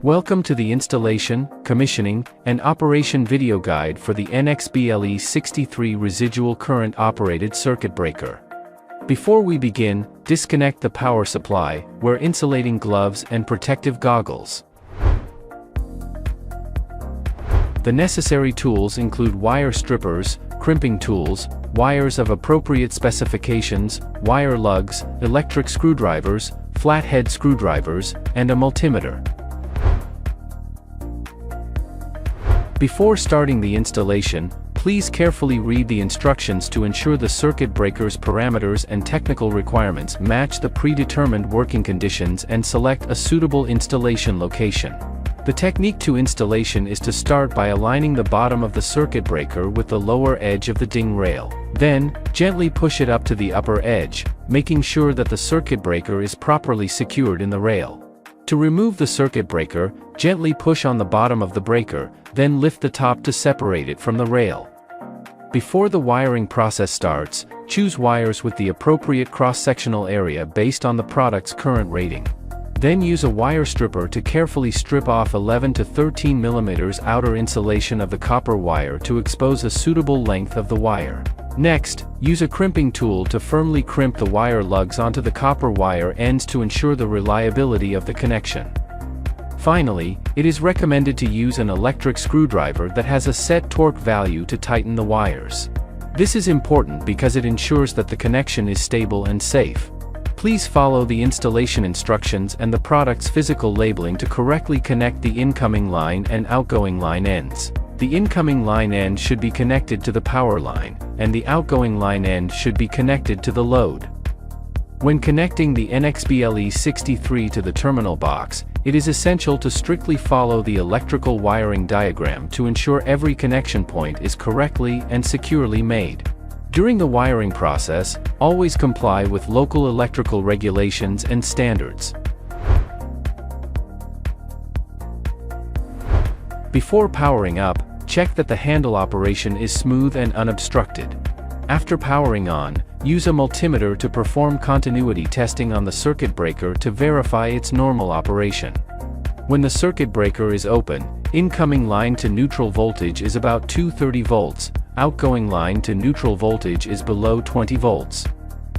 Welcome to the installation, commissioning, and operation video guide for the NXBLE 63 residual current operated circuit breaker. Before we begin, disconnect the power supply, wear insulating gloves and protective goggles. The necessary tools include wire strippers, crimping tools, wires of appropriate specifications, wire lugs, electric screwdrivers, flathead screwdrivers, and a multimeter. Before starting the installation, please carefully read the instructions to ensure the circuit breaker's parameters and technical requirements match the predetermined working conditions and select a suitable installation location. The technique to installation is to start by aligning the bottom of the circuit breaker with the lower edge of the ding rail. Then, gently push it up to the upper edge, making sure that the circuit breaker is properly secured in the rail. To remove the circuit breaker, gently push on the bottom of the breaker, then lift the top to separate it from the rail. Before the wiring process starts, choose wires with the appropriate cross-sectional area based on the product's current rating. Then use a wire stripper to carefully strip off 11 to 13 mm outer insulation of the copper wire to expose a suitable length of the wire. Next, use a crimping tool to firmly crimp the wire lugs onto the copper wire ends to ensure the reliability of the connection. Finally, it is recommended to use an electric screwdriver that has a set torque value to tighten the wires. This is important because it ensures that the connection is stable and safe. Please follow the installation instructions and the product's physical labeling to correctly connect the incoming line and outgoing line ends. The incoming line end should be connected to the power line, and the outgoing line end should be connected to the load. When connecting the NXBLE 63 to the terminal box, it is essential to strictly follow the electrical wiring diagram to ensure every connection point is correctly and securely made. During the wiring process, always comply with local electrical regulations and standards. Before powering up, check that the handle operation is smooth and unobstructed. After powering on, use a multimeter to perform continuity testing on the circuit breaker to verify its normal operation. When the circuit breaker is open, incoming line to neutral voltage is about 230 volts, outgoing line to neutral voltage is below 20 volts.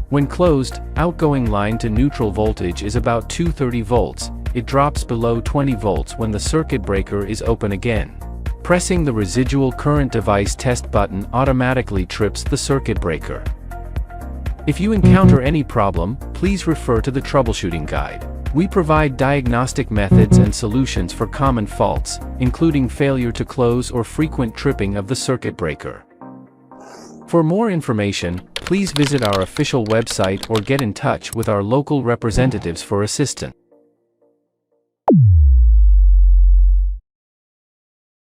When closed, outgoing line to neutral voltage is about 230 volts, it drops below 20 volts when the circuit breaker is open again. Pressing the residual current device test button automatically trips the circuit breaker. If you encounter any problem, please refer to the troubleshooting guide. We provide diagnostic methods and solutions for common faults, including failure to close or frequent tripping of the circuit breaker. For more information, please visit our official website or get in touch with our local representatives for assistance.